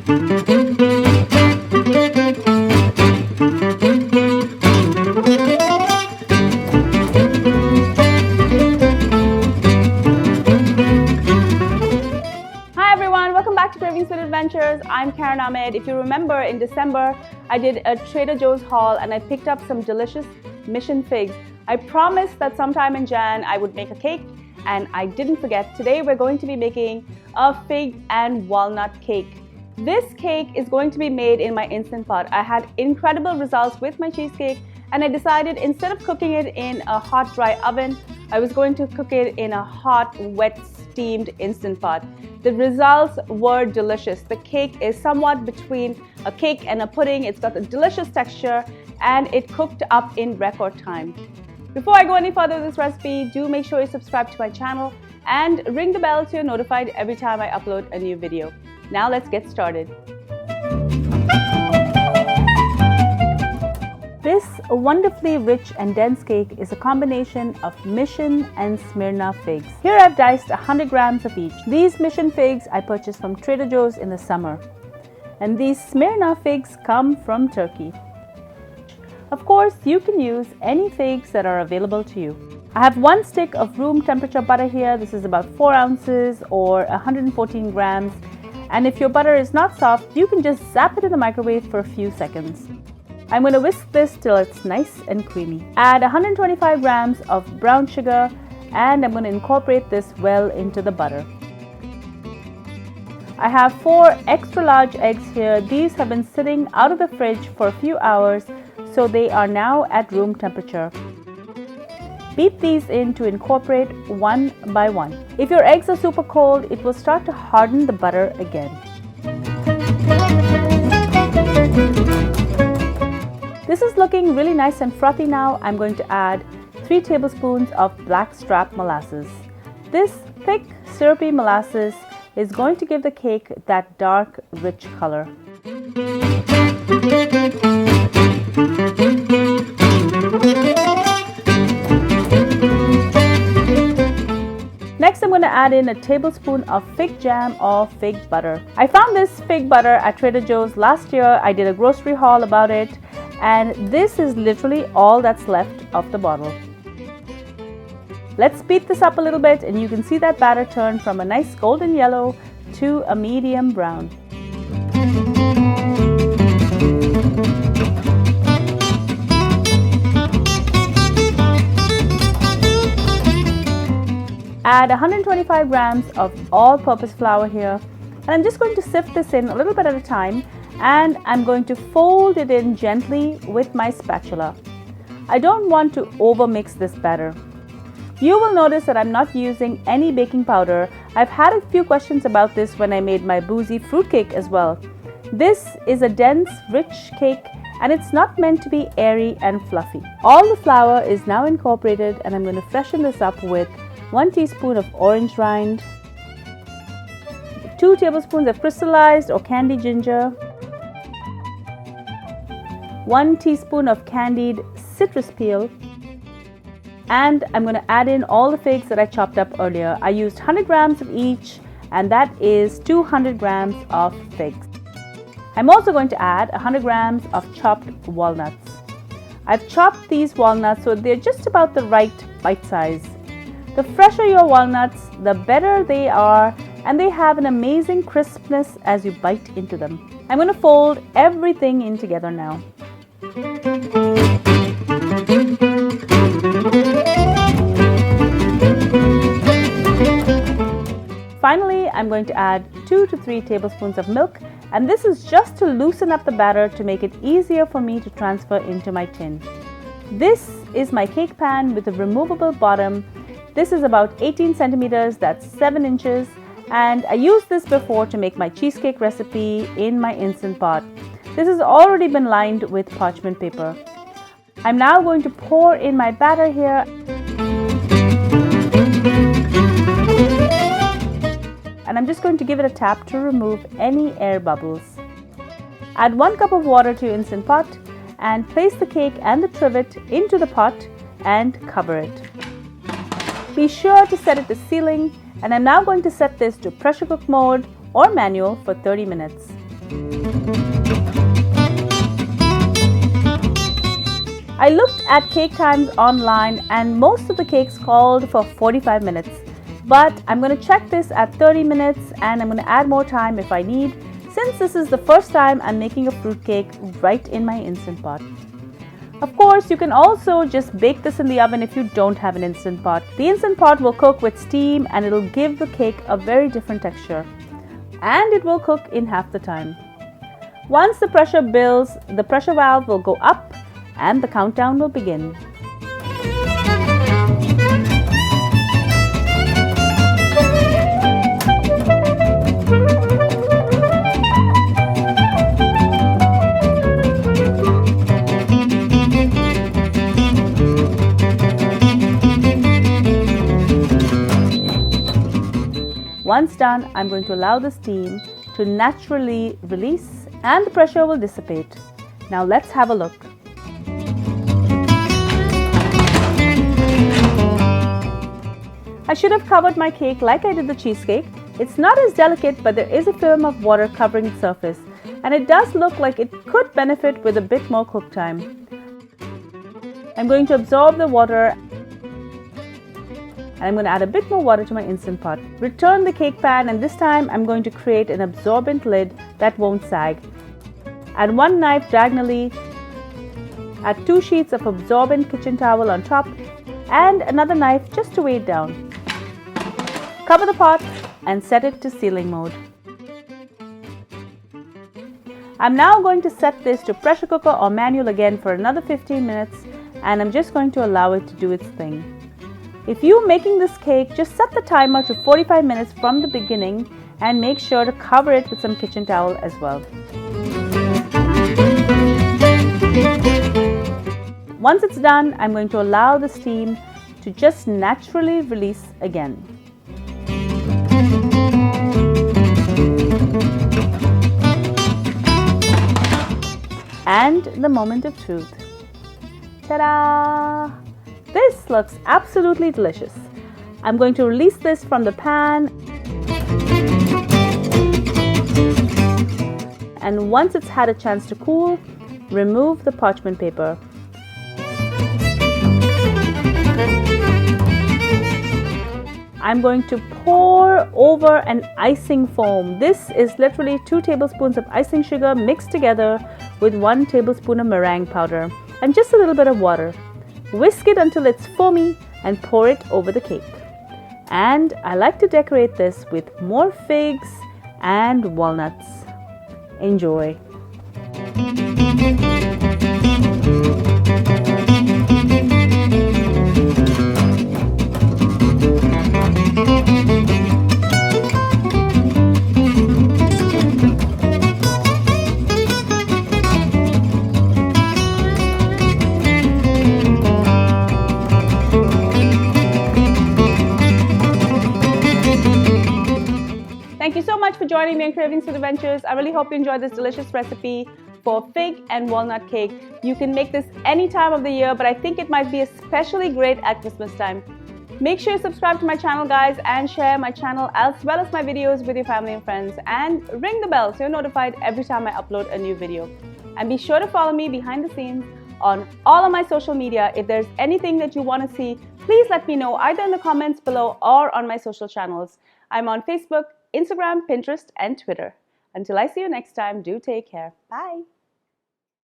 Cravings with Adventures. I'm Ahmed. If you remember, in December, I did a Trader Joe's haul and I picked up some delicious mission figs. I promised that sometime in Jan I would make a cake, and I didn't forget. Today we're going to be making a fig and walnut cake. This cake is going to be made in my Instant Pot. I had incredible results with my cheesecake, and I decided instead of cooking it in a hot, dry oven, I was going to cook it in a hot, wet, steamed Instant Pot. The results were delicious. The cake is somewhat between a cake and a pudding. It's got a delicious texture and it cooked up in record time. Before I go any further with this recipe, do make sure you subscribe to my channel and ring the bell so you're notified every time I upload a new video. Now let's get started. This wonderfully rich and dense cake is a combination of Mission and Smyrna figs. Here I've diced 100 grams of each. These Mission figs I purchased from Trader Joe's in the summer. And these Smyrna figs come from Turkey. Of course, you can use any figs that are available to you. I have 1 stick of room temperature butter here. This is about 4 ounces or 114 grams. And if your butter is not soft, you can just zap it in the microwave for a few seconds. I'm going to whisk this till it's nice and creamy. Add 125 grams of brown sugar and I'm going to incorporate this well into the butter. I have 4 extra large eggs here. These have been sitting out of the fridge for a few hours, so they are now at room temperature. Beat these in to incorporate one by one. If your eggs are super cold, it will start to harden the butter again. This is looking really nice and frothy now. I'm going to add 3 tablespoons of blackstrap molasses. This thick, syrupy molasses is going to give the cake that dark, rich color. Next, I'm going to add in a tablespoon of fig jam or fig butter. I found this fig butter at Trader Joe's last year. I did a grocery haul about it. And this is literally all that's left of the bottle. Let's beat this up a little bit and you can see that batter turn from a nice golden yellow to a medium brown. Add 125 grams of all-purpose flour here, and I'm just going to sift this in a little bit at a time. And I'm going to fold it in gently with my spatula. I don't want to overmix this batter. You will notice that I'm not using any baking powder. I've had a few questions about this when I made my boozy fruitcake as well. This is a dense, rich cake and it's not meant to be airy and fluffy. All the flour is now incorporated and I'm going to freshen this up with 1 teaspoon of orange rind, 2 tablespoons of crystallized or candied ginger, 1 teaspoon of candied citrus peel, and I'm going to add in all the figs that I chopped up earlier. I used 100 grams of each, and that is 200 grams of figs. I'm also going to add 100 grams of chopped walnuts. I've chopped these walnuts so they're just about the right bite size. The fresher your walnuts, the better they are, and they have an amazing crispness as you bite into them. I'm going to fold everything in together now. Finally, I'm going to add 2 to 3 tablespoons of milk, and this is just to loosen up the batter to make it easier for me to transfer into my tin. This is my cake pan with a removable bottom. This is about 18 centimeters, that's 7 inches, and I used this before to make my cheesecake recipe in my Instant Pot. This has already been lined with parchment paper. I'm now going to pour in my batter here. And I'm just going to give it a tap to remove any air bubbles. Add 1 cup of water to your Instant Pot and place the cake and the trivet into the pot and cover it. Be sure to set it to sealing, and I'm now going to set this to pressure cook mode or manual for 30 minutes. I looked at cake times online and most of the cakes called for 45 minutes. But I'm going to check this at 30 minutes and I'm going to add more time if I need, since this is the first time I'm making a fruitcake right in my Instant Pot. Of course, you can also just bake this in the oven if you don't have an Instant Pot. The Instant Pot will cook with steam and it'll give the cake a very different texture. And it will cook in half the time. Once the pressure builds, the pressure valve will go up and the countdown will begin. Once done, I'm going to allow the steam to naturally release and the pressure will dissipate. Now let's have a look. I should have covered my cake like I did the cheesecake. It's not as delicate, but there is a film of water covering its surface, and it does look like it could benefit with a bit more cook time. I'm going to absorb the water and I'm going to add a bit more water to my Instant Pot. Return the cake pan and this time I'm going to create an absorbent lid that won't sag. Add one knife diagonally, add 2 sheets of absorbent kitchen towel on top and another knife just to weigh it down. Cover the pot and set it to sealing mode. I'm now going to set this to pressure cooker or manual again for another 15 minutes and I'm just going to allow it to do its thing. If you're making this cake, just set the timer to 45 minutes from the beginning and make sure to cover it with some kitchen towel as well. Once it's done, I'm going to allow the steam to just naturally release again. And the moment of truth. Ta-da! This looks absolutely delicious. I'm going to release this from the pan. And once it's had a chance to cool, remove the parchment paper. I'm going to pour over an icing foam. This is literally 2 tablespoons of icing sugar mixed together with 1 tablespoon of meringue powder and just a little bit of water. Whisk it until it's foamy and pour it over the cake. And I like to decorate this with more figs and walnuts. Enjoy! Thank you so much for joining me in Cravings for Adventures. I really hope you enjoyed this delicious recipe for fig and walnut cake. You can make this any time of the year, but I think it might be especially great at Christmas time. Make sure you subscribe to my channel, guys, and share my channel as well as my videos with your family and friends. And ring the bell so you're notified every time I upload a new video. And be sure to follow me behind the scenes on all of my social media. If there's anything that you want to see, please let me know either in the comments below or on my social channels. I'm on Facebook, Instagram, Pinterest, and Twitter. Until I see you next time, do take care. Bye.